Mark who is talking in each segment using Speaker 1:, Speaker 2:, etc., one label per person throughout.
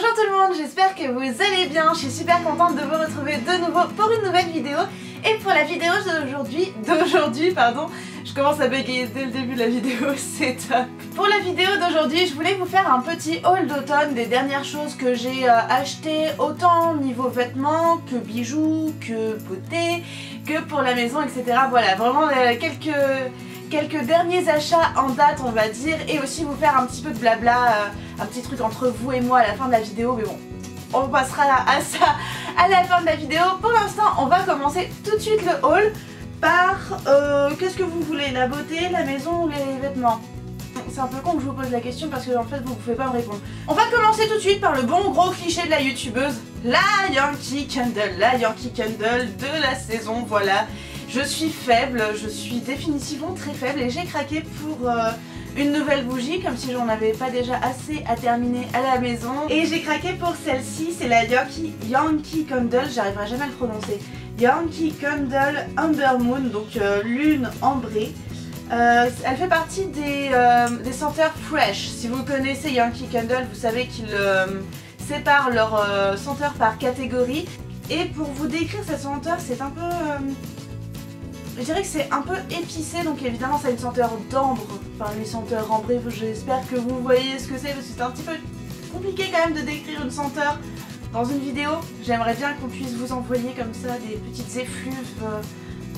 Speaker 1: Bonjour tout le monde, j'espère que vous allez bien, je suis super contente de vous retrouver de nouveau pour une nouvelle vidéo. Et pour la vidéo d'aujourd'hui, je commence à bégayer dès le début de la vidéo, c'est top. Pour la vidéo d'aujourd'hui, je voulais vous faire un petit haul d'automne des dernières choses que j'ai achetées, autant niveau vêtements que bijoux, que beauté, que pour la maison, etc. Voilà, vraiment quelques derniers achats en date, on va dire, et aussi vous faire un petit peu de blabla, un petit truc entre vous et moi à la fin de la vidéo, mais bon, on passera à ça à la fin de la vidéo. Pour l'instant, on va commencer tout de suite le haul par, qu'est-ce que vous voulez, la beauté, la maison ou les vêtements? C'est un peu con que je vous pose la question parce que en fait vous ne pouvez pas me répondre. On va commencer tout de suite par le bon gros cliché de la youtubeuse, la Yankee Candle de la saison, voilà. Je suis faible, je suis définitivement très faible et j'ai craqué pour une nouvelle bougie, comme si j'en avais pas déjà assez à terminer à la maison. Et j'ai craqué pour celle-ci, c'est la Yankee Candle, j'arriverai jamais à le prononcer. Yankee Candle Amber Moon, donc lune ambrée. Elle fait partie des senteurs fresh. Si vous connaissez Yankee Candle, vous savez qu'ils séparent leurs senteurs par catégorie. Et pour vous décrire cette senteur, c'est un peu... je dirais que c'est un peu épicé, donc évidemment ça a une senteur d'ambre, enfin une senteur ambrée, j'espère que vous voyez ce que c'est parce que c'est un petit peu compliqué quand même de décrire une senteur dans une vidéo. J'aimerais bien qu'on puisse vous envoyer comme ça des petites effluves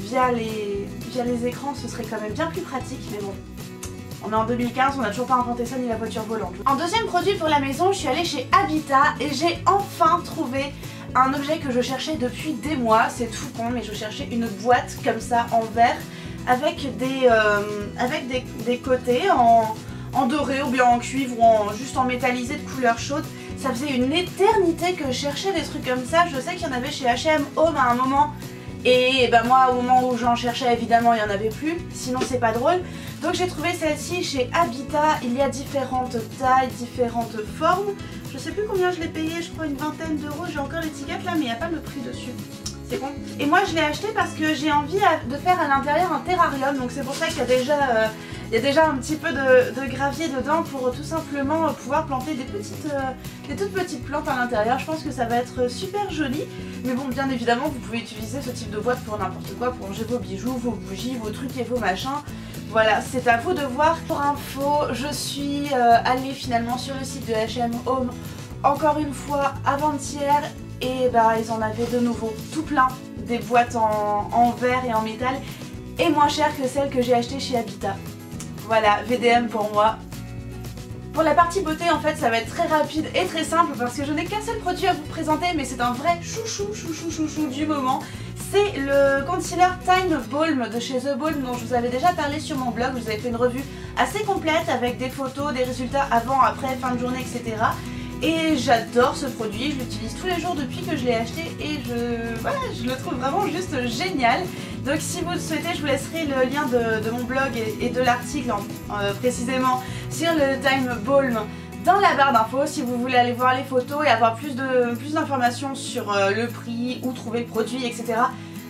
Speaker 1: via les écrans, ce serait quand même bien plus pratique, mais bon. On est en 2015, on n'a toujours pas inventé ça ni la voiture volante. En deuxième produit pour la maison, je suis allée chez Habitat et j'ai enfin trouvé un objet que je cherchais depuis des mois. C'est tout con, mais je cherchais une boîte comme ça en verre avec des côtés en doré ou bien en cuivre ou juste en métallisé de couleur chaude. Ça faisait une éternité que je cherchais des trucs comme ça. Je sais qu'il y en avait chez H&M Home à un moment. Et ben moi au moment où j'en cherchais évidemment il n'y en avait plus, sinon c'est pas drôle. Donc j'ai trouvé celle-ci chez Habitat, il y a différentes tailles, différentes formes. Je sais plus combien je l'ai payé, je crois une vingtaine d'euros, j'ai encore l'étiquette là mais il n'y a pas le prix dessus. C'est bon. Et moi je l'ai acheté parce que j'ai envie de faire à l'intérieur un terrarium, donc c'est pour ça qu'il y a déjà un petit peu de gravier dedans pour tout simplement pouvoir planter des toutes petites plantes à l'intérieur. Je pense que ça va être super joli. Mais bon, bien évidemment, vous pouvez utiliser ce type de boîte pour n'importe quoi, pour ranger vos bijoux, vos bougies, vos trucs et vos machins. Voilà, c'est à vous de voir. Pour info, je suis allée finalement sur le site de H&M Home encore une fois avant-hier et bah ils en avaient de nouveau tout plein, des boîtes en verre et en métal et moins chères que celles que j'ai achetées chez Habitat. Voilà, VDM pour moi. Pour la partie beauté, en fait, ça va être très rapide et très simple parce que je n'ai qu'un seul produit à vous présenter, mais c'est un vrai chouchou du moment. C'est le concealer Time Balm de chez The Balm dont je vous avais déjà parlé sur mon blog. Je vous avais fait une revue assez complète avec des photos, des résultats avant, après, fin de journée, etc. Et j'adore ce produit, je l'utilise tous les jours depuis que je l'ai acheté et je le trouve vraiment juste génial. Donc si vous le souhaitez, je vous laisserai le lien de mon blog et de l'article précisément sur le Time Balm dans la barre d'infos si vous voulez aller voir les photos et avoir plus d'informations sur le prix, où trouver le produit, etc.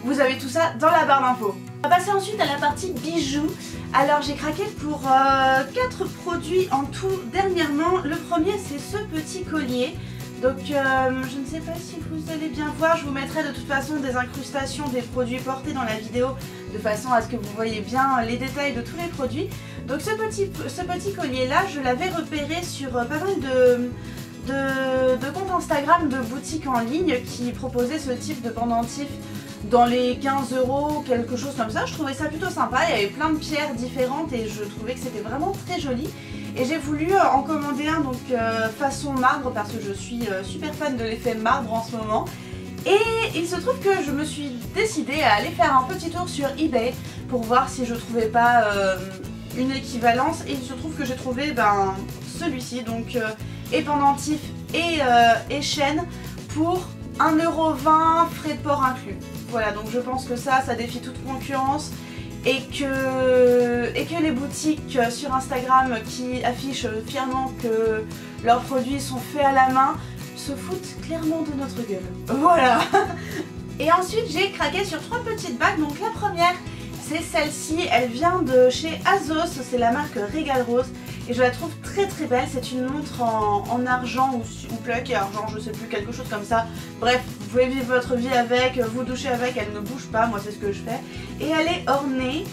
Speaker 1: Vous avez tout ça dans la barre d'infos. On va passer ensuite à la partie bijoux. Alors j'ai craqué pour 4 produits en tout dernièrement. Le premier c'est ce petit collier. Donc je ne sais pas si vous allez bien voir, je vous mettrai de toute façon des incrustations des produits portés dans la vidéo de façon à ce que vous voyez bien les détails de tous les produits. Donc ce petit collier là, je l'avais repéré sur pas mal de comptes Instagram de boutiques en ligne qui proposaient ce type de pendentif dans les 15 euros, quelque chose comme ça. Je trouvais ça plutôt sympa, il y avait plein de pierres différentes et je trouvais que c'était vraiment très joli. Et j'ai voulu en commander un donc façon marbre parce que je suis super fan de l'effet marbre en ce moment. Et il se trouve que je me suis décidée à aller faire un petit tour sur eBay pour voir si je trouvais pas une équivalence. Et il se trouve que j'ai trouvé celui-ci, donc et pendentif et chaîne pour 1,20 € frais de port inclus. Voilà, donc je pense que ça défie toute concurrence. Et que les boutiques sur Instagram qui affichent fièrement que leurs produits sont faits à la main se foutent clairement de notre gueule. Voilà. Et ensuite j'ai craqué sur 3 petites bagues. Donc la première c'est celle-ci, elle vient de chez Azos, c'est la marque Regal Rose. et je la trouve très très belle. C'est une montre en argent ou plaqué argent, je sais plus, quelque chose comme ça. Bref, vous pouvez vivre votre vie avec, vous doucher avec, elle ne bouge pas, moi c'est ce que je fais. Et elle est ornée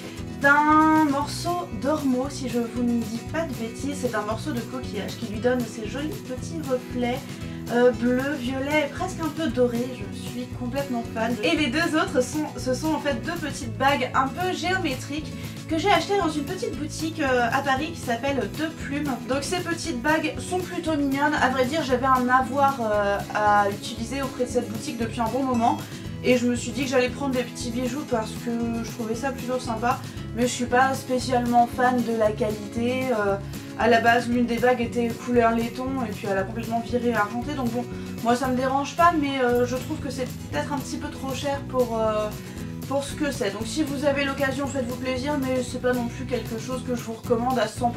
Speaker 1: d'un morceau d'ormeau, si je vous ne dis pas de bêtises. C'est un morceau de coquillage qui lui donne ces jolis petits reflets bleu, violet et presque un peu doré. Je suis complètement fan. Et les deux autres ce sont en fait deux petites bagues un peu géométriques que j'ai achetées dans une petite boutique à Paris qui s'appelle Deux Plumes. Donc ces petites bagues sont plutôt mignonnes. À vrai dire, j'avais un avoir à utiliser auprès de cette boutique depuis un bon moment. Et je me suis dit que j'allais prendre des petits bijoux parce que je trouvais ça plutôt sympa. Mais je suis pas spécialement fan de la qualité. À la base, l'une des bagues était couleur laiton et puis elle a complètement viré argenté. Donc bon, moi ça me dérange pas, mais je trouve que c'est peut-être un petit peu trop cher pour ce que c'est. Donc si vous avez l'occasion, faites-vous plaisir, mais c'est pas non plus quelque chose que je vous recommande à 100%.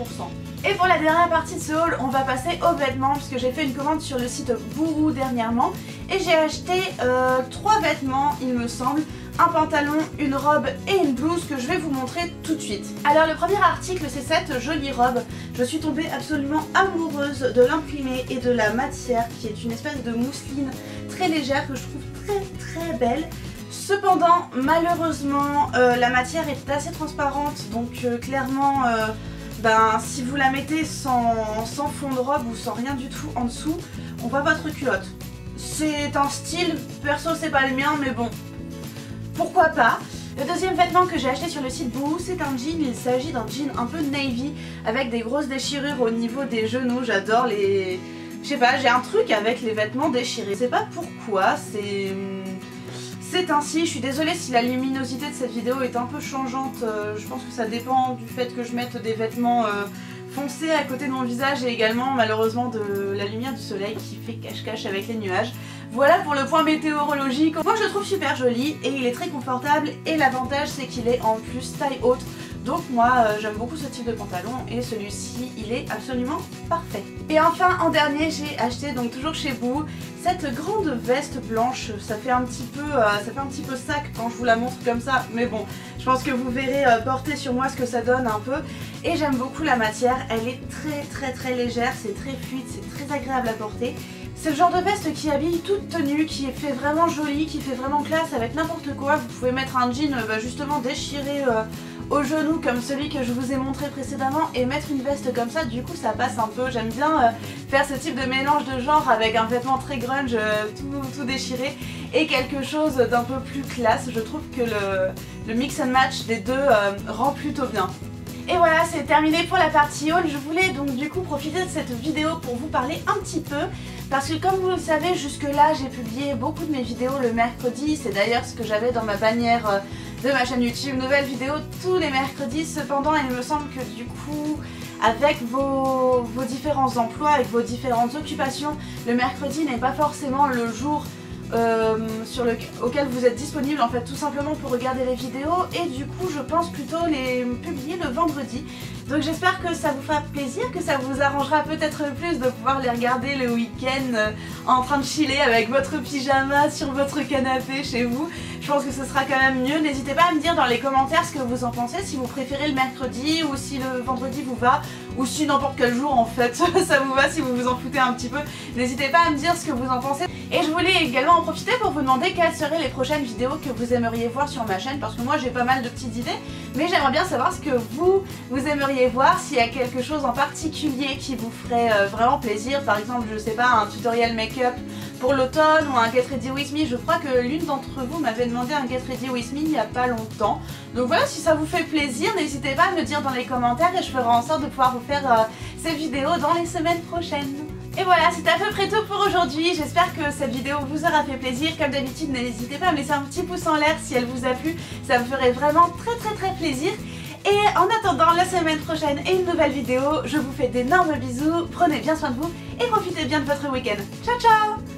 Speaker 1: Et pour la dernière partie de ce haul, on va passer aux vêtements, puisque j'ai fait une commande sur le site Boohoo dernièrement. Et j'ai acheté 3 vêtements, il me semble. Un pantalon, une robe et une blouse que je vais vous montrer tout de suite. Alors le premier article, c'est cette jolie robe. Je suis tombée absolument amoureuse de l'imprimé et de la matière, qui est une espèce de mousseline très légère que je trouve très belle. Cependant, malheureusement, la matière est assez transparente, donc clairement, si vous la mettez sans fond de robe ou sans rien du tout en dessous, on voit votre culotte. C'est un style, perso c'est pas le mien, mais bon, pourquoi pas. Le deuxième vêtement que j'ai acheté sur le site Boohoo, c'est un jean. Il s'agit d'un jean un peu navy avec des grosses déchirures au niveau des genoux. J'adore les... Je sais pas, j'ai un truc avec les vêtements déchirés. Je sais pas pourquoi, c'est ainsi. Je suis désolée si la luminosité de cette vidéo est un peu changeante. Je pense que ça dépend du fait que je mette des vêtements foncés à côté de mon visage et également malheureusement de la lumière du soleil qui fait cache-cache avec les nuages. Voilà pour le point météorologique. Moi je le trouve super joli et il est très confortable et l'avantage c'est qu'il est en plus taille haute. Donc moi j'aime beaucoup ce type de pantalon et celui-ci il est absolument parfait. Et enfin en dernier j'ai acheté donc toujours chez Boohoo cette grande veste blanche. Ça fait un petit peu sac quand je vous la montre comme ça, mais bon je pense que vous verrez porter sur moi ce que ça donne un peu. Et j'aime beaucoup la matière, elle est très légère, c'est très fluide, c'est très agréable à porter. C'est le genre de veste qui habille toute tenue, qui fait vraiment joli, qui fait vraiment classe avec n'importe quoi. Vous pouvez mettre un jean justement déchiré au genou comme celui que je vous ai montré précédemment et mettre une veste comme ça, du coup ça passe un peu. J'aime bien faire ce type de mélange de genre avec un vêtement très grunge, tout déchiré et quelque chose d'un peu plus classe. Je trouve que le mix and match des deux rend plutôt bien. Et voilà, c'est terminé pour la partie haul. Je voulais donc du coup profiter de cette vidéo pour vous parler un petit peu parce que comme vous le savez, jusque là j'ai publié beaucoup de mes vidéos le mercredi. C'est d'ailleurs ce que j'avais dans ma bannière de ma chaîne YouTube, nouvelle vidéo tous les mercredis. Cependant il me semble que du coup avec vos différents emplois, avec vos différentes occupations, le mercredi n'est pas forcément le jour auquel vous êtes disponible en fait, tout simplement pour regarder les vidéos, et du coup je pense plutôt les publier le vendredi. Donc j'espère que ça vous fera plaisir, que ça vous arrangera peut-être plus de pouvoir les regarder le week-end en train de chiller avec votre pyjama sur votre canapé chez vous. Je pense que ce sera quand même mieux. N'hésitez pas à me dire dans les commentaires ce que vous en pensez, si vous préférez le mercredi ou si le vendredi vous va, ou si n'importe quel jour en fait ça vous va, si vous vous en foutez un petit peu. N'hésitez pas à me dire ce que vous en pensez. Et je voulais également en profiter pour vous demander quelles seraient les prochaines vidéos que vous aimeriez voir sur ma chaîne, parce que moi j'ai pas mal de petites idées, mais j'aimerais bien savoir ce que vous aimeriez voir, s'il y a quelque chose en particulier qui vous ferait vraiment plaisir. Par exemple, je sais pas, un tutoriel make-up pour l'automne ou un Get Ready With Me. Je crois que l'une d'entre vous m'avait demandé un Get Ready With Me il n'y a pas longtemps. Donc voilà, si ça vous fait plaisir, n'hésitez pas à me le dire dans les commentaires et je ferai en sorte de pouvoir vous faire ces vidéos dans les semaines prochaines. Et voilà, c'est à peu près tout pour aujourd'hui. J'espère que cette vidéo vous aura fait plaisir. Comme d'habitude, n'hésitez pas à me laisser un petit pouce en l'air si elle vous a plu. Ça me ferait vraiment très plaisir. Et en attendant la semaine prochaine et une nouvelle vidéo, je vous fais d'énormes bisous. Prenez bien soin de vous et profitez bien de votre week-end. Ciao ciao!